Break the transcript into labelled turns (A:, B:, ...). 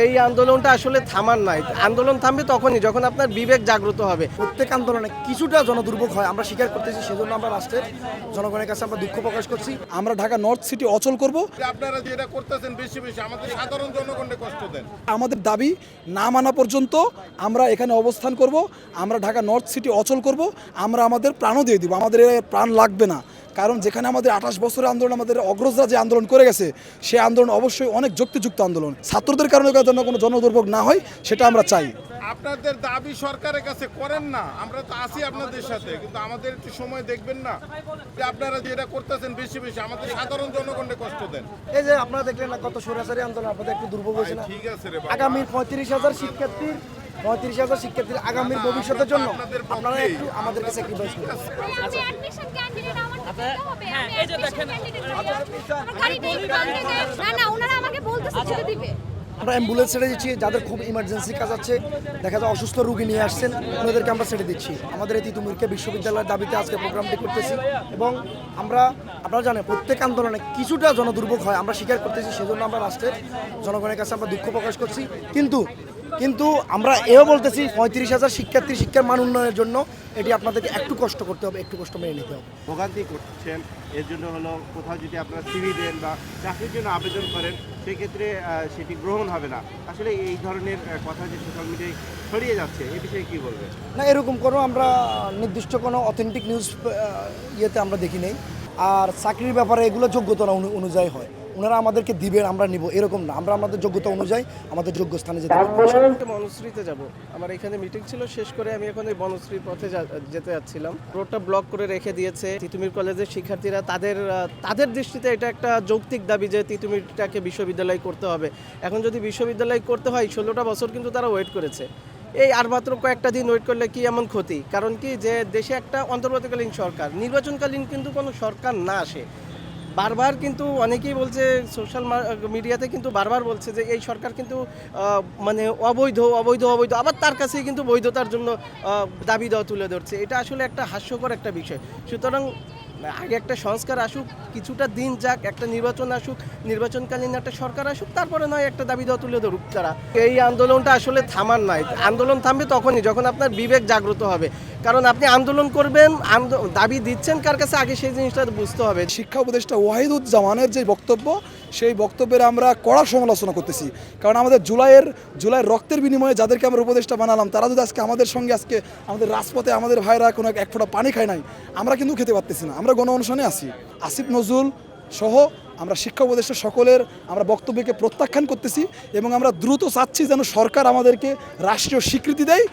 A: এই আন্দোলনটা আসলে থামার নাই। আন্দোলন থামবে তখনই যখন আপনার বিবেক জাগ্রত হবে।
B: প্রত্যেক আন্দোলনে কিছুটা জনদুর্ভোগ হয়, আমরা স্বীকার করতেছি, সেজন্য আমরা রাষ্ট্রের জনগণের কাছে আমরা দুঃখ প্রকাশ করছি।
C: আমরা ঢাকা নর্থ সিটি অচল করব।
D: আপনারা যেটা করতেছেন বেশি বেশি আমাদের সাধারণ জনগণকে কষ্ট দেন।
C: আমাদের দাবি না মানা পর্যন্ত আমরা এখানে অবস্থান করব। আমরা ঢাকা নর্থ সিটি অচল করব। আমরা আমাদের প্রাণও দিয়ে দিব, আমাদের প্রাণ লাগবে না। কারণ যেখানে আমাদের 28 বছরের আন্দোলন, আমাদের অগ্রজরা যে আন্দোলন করে গেছে, সেই আন্দোলন অবশ্যই অনেক যুক্তিযুক্ত আন্দোলন। ছাত্রদের কারণে যেন কোনো জনদুর্ভোগ না হয় সেটা আমরা চাই।
D: আপনাদের দাবি সরকারের কাছে করেন না, আমরা তো আছি আপনাদের সাথে, কিন্তু আমাদের একটু সময় দেখবেন না যে আপনারা যেটা করতেছেন বেশি বেশি আমাদের সাধারণ জনগণকে কষ্ট দেন।
B: এই যে আপনারা দেখলেন না কত সরাসরি আন্দোলন, আপনাদের একটু দুর্ভোগ হয়েছে না?
D: ঠিক আছে রে বাবা।
B: আগামীর 35,000 শিক্ষার্থীর আগামীর ভবিষ্যতের জন্য আপনারা একটু আমাদেরকে স্যাক্রিফাইস করুন।
E: আমি অ্যাডমিশন ক্যান্ডিডেট, আমার তো দিতে হবে। আমি এই যে দেখেন আমার গাড়িটা একটু বন্ধ করে না না ওনারা আমাকে বলতেছে ছেড়ে দিবে।
B: আমরা অ্যাম্বুলেন্স ছেড়ে দিচ্ছি, যাদের খুব ইমার্জেন্সি কাজ আছে, দেখা যায় অসুস্থ রোগী নিয়ে আসছেন, ওনাদেরকে আমরা ছেড়ে দিচ্ছি। আমাদের এই তিতুমিরকে বিশ্ববিদ্যালয়ের দাবিতে আজকে প্রোগ্রামটি করতেছি এবং আপনারা জানেন প্রত্যেক আন্দোলনে কিছুটা জনদুর্ভোগ হয়, আমরা স্বীকার করতেছি, সেজন্য আমরা রাষ্ট্রের জনগণের কাছে আমরা দুঃখ প্রকাশ করছি। কিন্তু আমরা এও বলতেছি 35,000 শিক্ষার্থীর শিক্ষার মান উন্নয়নের জন্য এটি আপনাদেরকে একটু কষ্ট করতে হবে, একটু কষ্ট মেনে নিতে হবে।
F: ভোগান্তি করছেন, এর জন্য হলো কোথাও যদি আপনারা সিভি দেন বা চাকরির জন্য আবেদন করেন, সেক্ষেত্রে সেটি গ্রহণ হবে না। আসলে এই ধরনের কথা যে সোশ্যাল মিডিয়ায় ছড়িয়ে যাচ্ছে, এ বিষয়ে কী বলবেন?
B: না, এরকম কোনো আমরা নির্দিষ্ট কোনো অথেন্টিক নিউজ ইয়েতে আমরা দেখি নেই। আর চাকরির ব্যাপারে এগুলো যোগ্যতা অনুযায়ী হয়, ওনারা আমাদেরকে দিবেন আমরা নিব, এরকম না। আমরা আমাদের যোগ্যতা অনুযায়ী আমাদের যোগ্য স্থানে যেতে পারবো।
A: বনশ্রীতে যাব, আমার এখানে মিটিং ছিল, শেষ করে আমি এখন এই বনশ্রীর পথে যেতে যাচ্ছিলাম। রোডটা ব্লক করে রেখে দিয়েছে। তিতুমির কলেজের শিক্ষার্থীরা তাদের দৃষ্টিতে এটা একটা যৌক্তিক দাবি যে তিতুমিরটাকে বিশ্ববিদ্যালয় করতে হবে। এখন যদি বিশ্ববিদ্যালয় করতে হয়, 16টা বছর কিন্তু তারা ওয়েট করেছে। এই আর মাত্র কয়েকটা দিন ওয়েট করলে কি এমন ক্ষতি? কারণ কি যে দেশে একটা অন্তর্বর্তীকালীন সরকার, নির্বাচনকালীন কিন্তু কোনো সরকার না আসে। বারবার কিন্তু অনেকেই বলছে, সোশ্যাল মিডিয়াতে কিন্তু বারবার বলছে যে এই সরকার কিন্তু মানে অবৈধ, আবার তার কাছেই কিন্তু বৈধতার জন্য দাবি দেওয়া তুলে ধরছে। এটা আসলে একটা হাস্যকর একটা বিষয়। সুতরাং আগে একটা সংস্কার আসুক, কিছুটা দিন যাক, একটা নির্বাচন আসুক, নির্বাচনকালীন একটা সরকার আসুক, তারপরে নয় একটা দাবি দেওয়া তুলে ধরুক তারা। এই আন্দোলনটা আসলে থামার নাই। আন্দোলন থামবে তখনই যখন আপনার বিবেক জাগ্রত হবে। কারণ আপনি আন্দোলন করবেন, দাবি দিচ্ছেন কার কাছে, আগে সেই জিনিসটা বুঝতে হবে।
C: শিক্ষা উপদেষ্টা ওয়াহিদুজ্জামানের যে বক্তব্য, সেই বক্তব্যের আমরা কড়া সমালোচনা করতেছি। কারণ আমাদের জুলাইয়ের রক্তের বিনিময়ে যাদেরকে আমরা উপদেষ্টা বানালাম, তারা যদি আজকে আমাদের সঙ্গে আমাদের রাজপথে আমাদের ভাইরা কোনো এক ফোঁটা পানি খায় নাই, আমরা কিন্তু খেতে পারতেছি না। আমরা গণ অনশনে আছি। আসিফ নজরুল সহ আমরা শিক্ষা উপদেষ্টা সকলের আমরা বক্তব্যকে প্রত্যাখ্যান করতেছি এবং আমরা দ্রুত চাচ্ছি যেন সরকার আমাদেরকে রাষ্ট্রীয় স্বীকৃতি দেয়